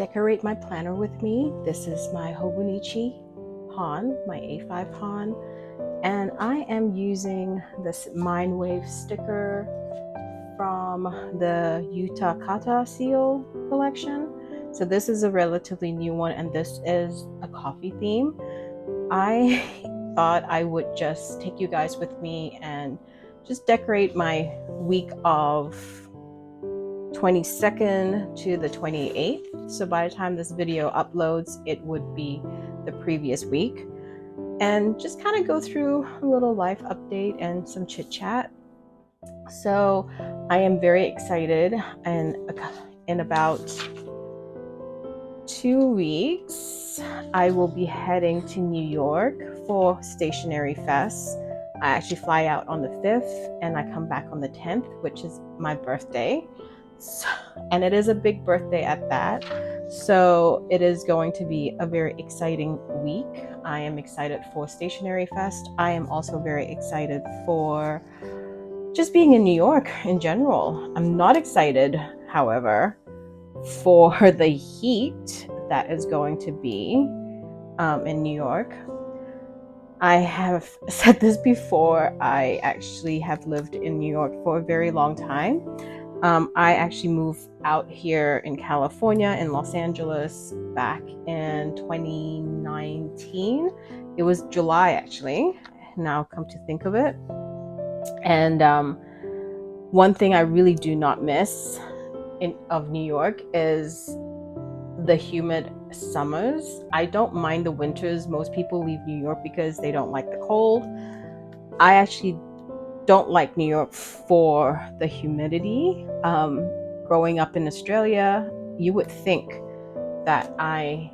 decorate my planner with me. This is my Kuboandlucy pawn, my A5 pawn, and I am using this Mindwave sticker from the Utah Kata seal collection. So this is a relatively new one, and this is a coffee theme. I thought I would just take you guys with me and just decorate my week of 22nd to the 28th. So by the time this video uploads, it would be the previous week. And just kind of go through a little life update and some chit chat. So I am very excited, and in about 2 weeks, I will be heading to New York for Stationery Fest. I actually fly out on the 5th and I come back on the 10th, which is my birthday. And it is a big birthday at that. So it is going to be a very exciting week. I am excited for Stationery Fest. I am also very excited for just being in New York in general. I'm not excited, however, for the heat that is going to be in New York. I have said this before, I actually have lived in New York for a very long time. I actually moved out here in California, in Los Angeles, back in 2019. It was July, actually, now come to think of it. And one thing I really do not miss of New York is the humid summers. I don't mind the winters. Most people leave New York because they don't like the cold. I actually don't like New York for the humidity. Growing up in Australia, you would think that I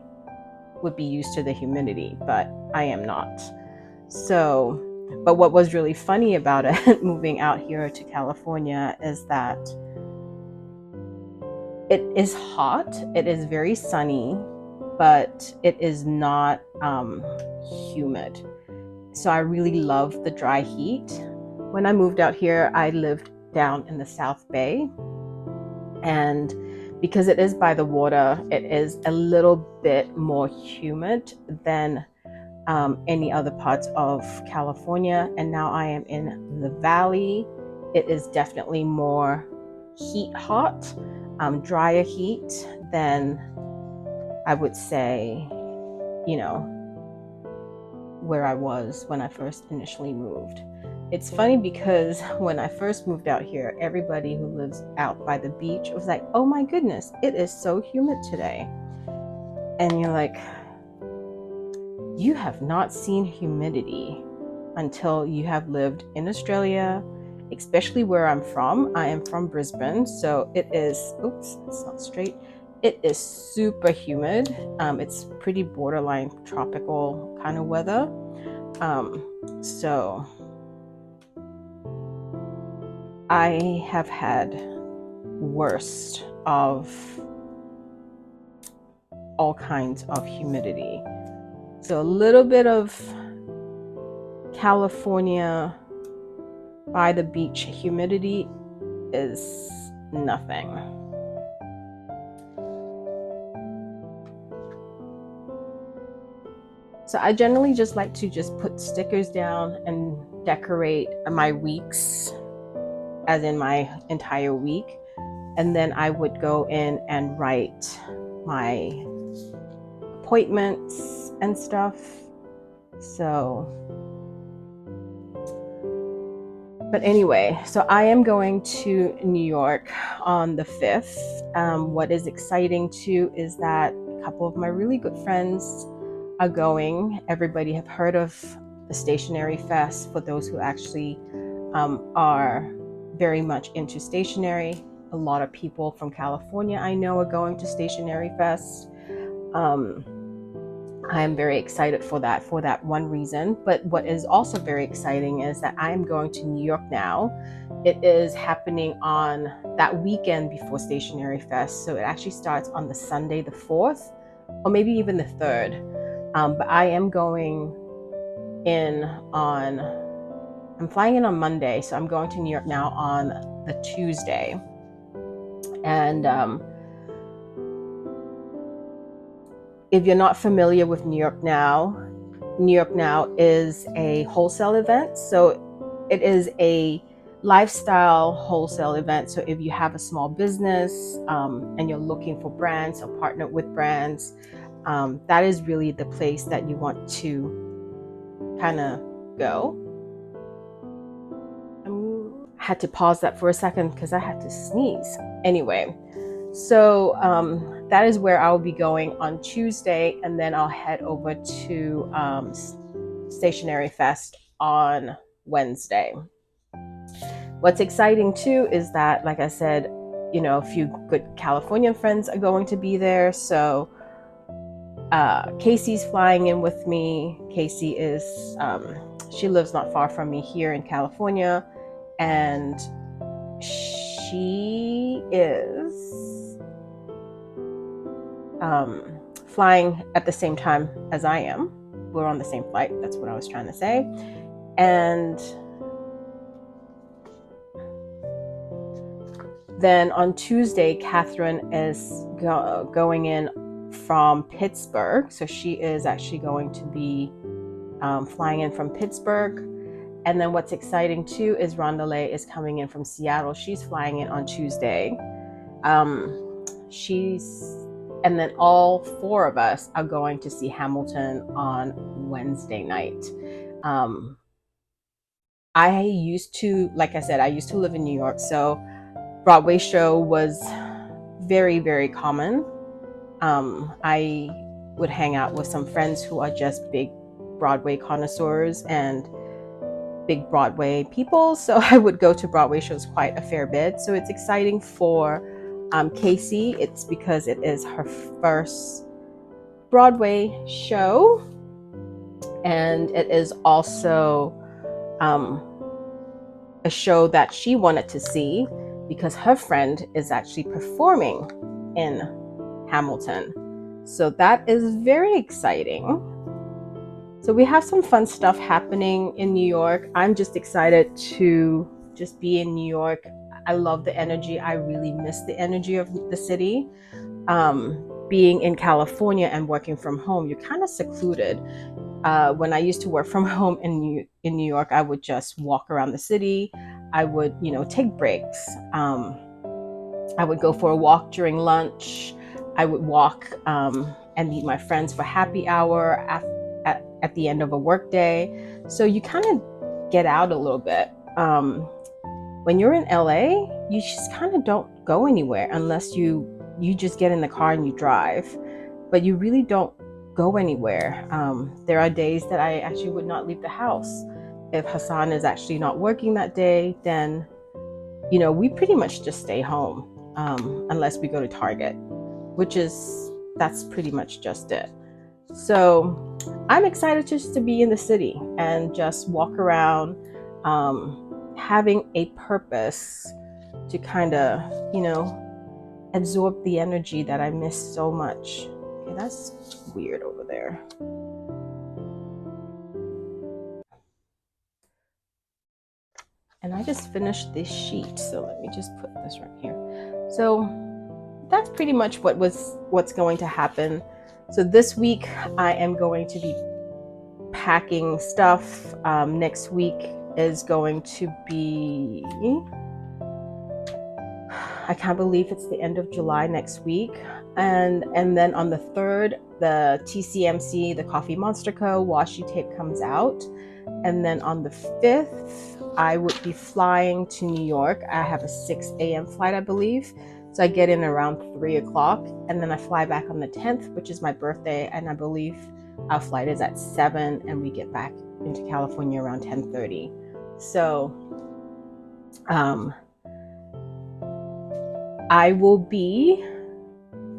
would be used to the humidity, but I am not. So, but what was really funny about it, moving out here to California, is that it is hot, it is very sunny, but it is not humid. So I really love the dry heat. When I moved out here, I lived down in the South Bay, and because it is by the water, it is a little bit more humid than any other parts of California. And now I am in the valley. It is definitely more hot, drier heat than I would say, where I was when I first initially moved. It's funny because when I first moved out here, everybody who lives out by the beach was like, oh my goodness, it is so humid today. And you're like, you have not seen humidity until you have lived in Australia, especially where I'm from. I am from Brisbane, so it is, oops, it's not straight. It is super humid. It's pretty borderline tropical kind of weather. So I have had worst of all kinds of humidity. So a little bit of California by the beach humidity is nothing. So I generally just like to just put stickers down and decorate my weeks, as in my entire week. And then I would go in and write my appointments and stuff. So, but anyway, so I am going to New York on the 5th. What is exciting too is that a couple of my really good friends are going. Everybody have heard of the Stationery Fest, for those who actually are very much into stationery. A lot of people from California I know are going to Stationery Fest. I am very excited for that one reason. But what is also very exciting is that I am going to New York now. It is happening on that weekend before Stationery Fest. So it actually starts on the Sunday, the 4th, or maybe even the 3rd. But I am going in on, I'm flying in on Monday. So I'm going to New York now on the Tuesday. And if you're not familiar with New York Now is a wholesale event. So it is a lifestyle wholesale event. So if you have a small business and you're looking for brands or partner with brands, that is really the place that you want to kind of go. I had to pause that for a second because I had to sneeze. Anyway, so that is where I'll be going on Tuesday, and then I'll head over to Stationery Fest on Wednesday. What's exciting too is that, like I said, a few good Californian friends are going to be there. So Casey's flying in with me. Casey is, she lives not far from me here in California, and she is flying at the same time as I am. We're on the same flight. That's what I was trying to say. And then on Tuesday, Catherine is going in from Pittsburgh. So she is actually going to be flying in from Pittsburgh. And then what's exciting too is Rondelay is coming in from Seattle. She's flying in on Tuesday. And then all four of us are going to see Hamilton on Wednesday night. I used to live in New York, so Broadway show was very, very common. I would hang out with some friends who are just big Broadway connoisseurs and big Broadway people, so I would go to Broadway shows quite a fair bit. So it's exciting for Casey. It's because it is her first Broadway show, and it is also a show that she wanted to see because her friend is actually performing in Hamilton. So that is very exciting. So we have some fun stuff happening in New York. I'm just excited to just be in New York. I love the energy. I really miss the energy of the city. Being in California and working from home, you're kind of secluded. When I used to work from home in New York, I would just walk around the city. I would, take breaks. I would go for a walk during lunch. I would walk and meet my friends for happy hour at the end of a work day. So you kind of get out a little bit. When you're in LA, you just kind of don't go anywhere unless you just get in the car and you drive, but you really don't go anywhere. There are days that I actually would not leave the house. If Hassan is actually not working that day, then, we pretty much just stay home unless we go to Target, that's pretty much just it. So I'm excited just to be in the city and just walk around, having a purpose to kind of, absorb the energy that I miss so much. Okay, that's weird over there. And I just finished this sheet, so let me just put this right here. So that's pretty much what's going to happen. So this week I am going to be packing stuff. Next week is going to be, I can't believe it's the end of July next week. And then on the 3rd, the TCMC, the Coffee Monster Co. washi tape comes out. And then on the 5th, I would be flying to New York. I have a 6 a.m. flight, I believe. So I get in around 3 o'clock, and then I fly back on the 10th, which is my birthday. And I believe our flight is at 7, and we get back into California around 10:30. So I will be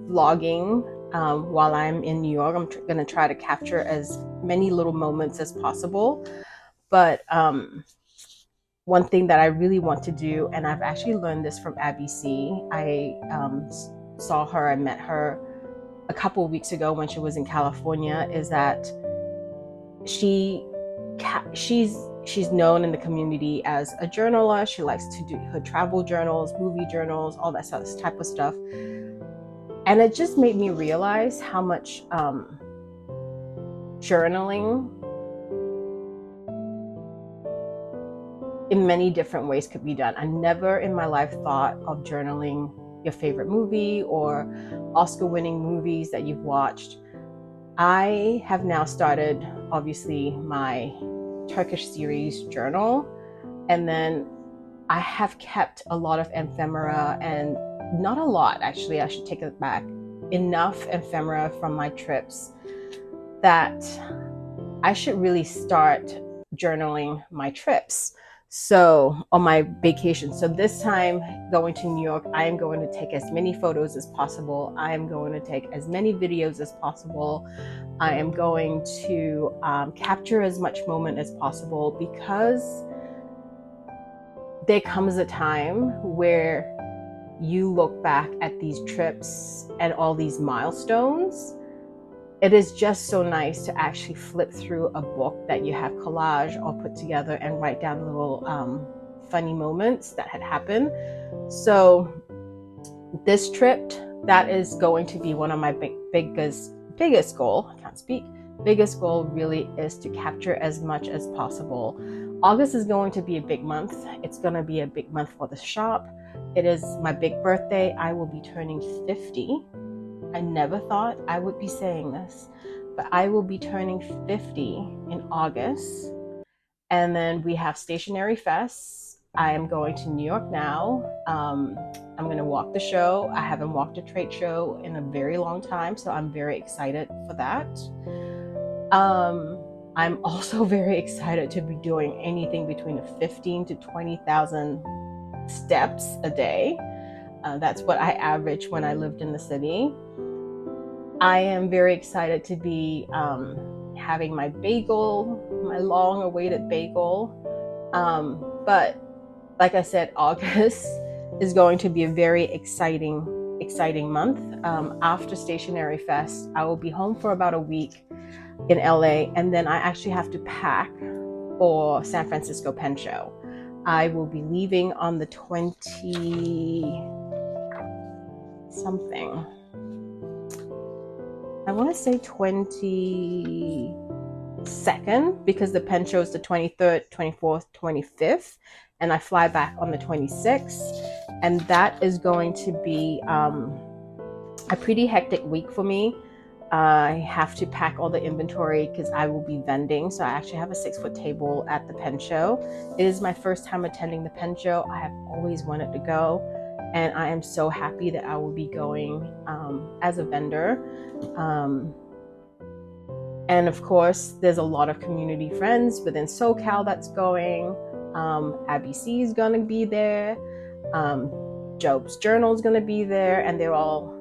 vlogging while I'm in New York. I'm going to try to capture as many little moments as possible. But one thing that I really want to do, and I've actually learned this from Abby C. I saw her, I met her a couple of weeks ago when she was in California, is that she's known in the community as a journalist. She likes to do her travel journals, movie journals, all that type of stuff. And it just made me realize how much journaling in many different ways could be done. I never in my life thought of journaling your favorite movie or Oscar-winning movies that you've watched. I have now started, obviously, my Turkish series journal, and then I have kept a lot of ephemera, and not a lot, actually, I should take it back, enough ephemera from my trips that I should really start journaling my trips. So on my vacation. So this time going to New York, I am going to take as many photos as possible. I am going to take as many videos as possible. I am going to capture as much moment as possible, because there comes a time where you look back at these trips and all these milestones. It is just so nice to actually flip through a book that you have collage or put together and write down little funny moments that had happened. So this trip, that is going to be one of my biggest goal. I can't speak. Biggest goal really is to capture as much as possible. August is going to be a big month. It's going to be a big month for the shop. It is my big birthday. I will be turning 50. I never thought I would be saying this, but I will be turning 50 in August. And then we have Stationery Fest. I am going to New York now. I'm going to walk the show. I haven't walked a trade show in a very long time, so I'm very excited for that. I'm also very excited to be doing anything between 15 to 20,000 steps a day. That's what I averaged when I lived in the city. I am very excited to be having my bagel, my long-awaited bagel. But like I said, August is going to be a very exciting month. After Stationery Fest, I will be home for about a week in LA, and then I actually have to pack for San Francisco Pen Show. I will be leaving on the 20-something. I want to say 22nd, because the pen show is the 23rd, 24th, 25th, and I fly back on the 26th. And that is going to be a pretty hectic week for me. I have to pack all the inventory because I will be vending. So I actually have a 6-foot table at the pen show. It is my first time attending the pen show. I have always wanted to go, and I am so happy that I will be going as a vendor. And of course, there's a lot of community friends within SoCal that's going. Abby C is going to be there. Job's Journal is going to be there. And they're all,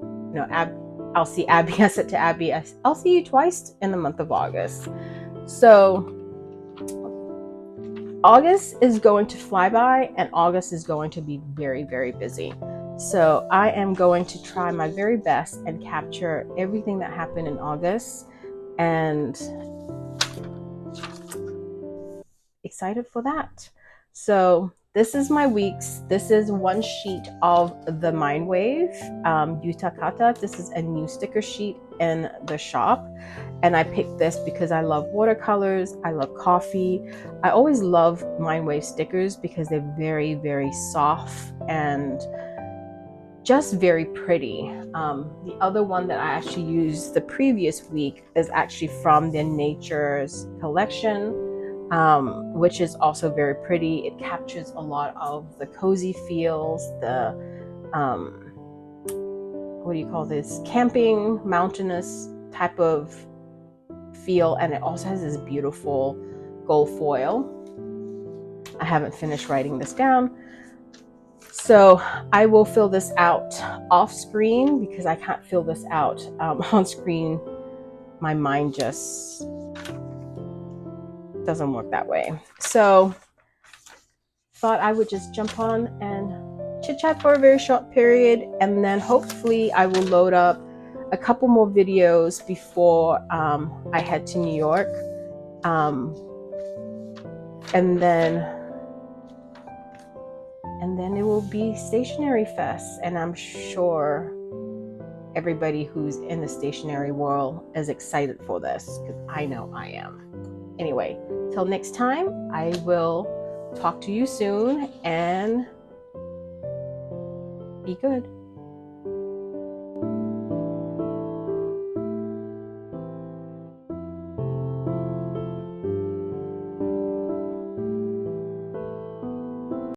I'll see Abby. I said to Abby, I'll see you twice in the month of August. So August is going to fly by, and August is going to be very, very busy. So I am going to try my very best and capture everything that happened in August, and excited for that. So this is my weeks. This is one sheet of the Mindwave Yuta Kata. This is a new sticker sheet in the shop. And I picked this because I love watercolors. I love coffee. I always love Mindwave stickers because they're very, very soft and just very pretty. The other one that I actually used the previous week is actually from their Nature's collection, which is also very pretty. It captures a lot of the cozy feels, the what do you call this? Camping, mountainous type of feel, and it also has this beautiful gold foil. I haven't finished writing this down. So I will fill this out off screen because I can't fill this out on screen. My mind just doesn't work that way. So thought I would just jump on and chit chat for a very short period, and then hopefully I will load up a couple more videos before I head to New York. And then it will be Stationery Fest, and I'm sure everybody who's in the stationery world is excited for this, because I know I am. Anyway, till next time, I will talk to you soon, and be good.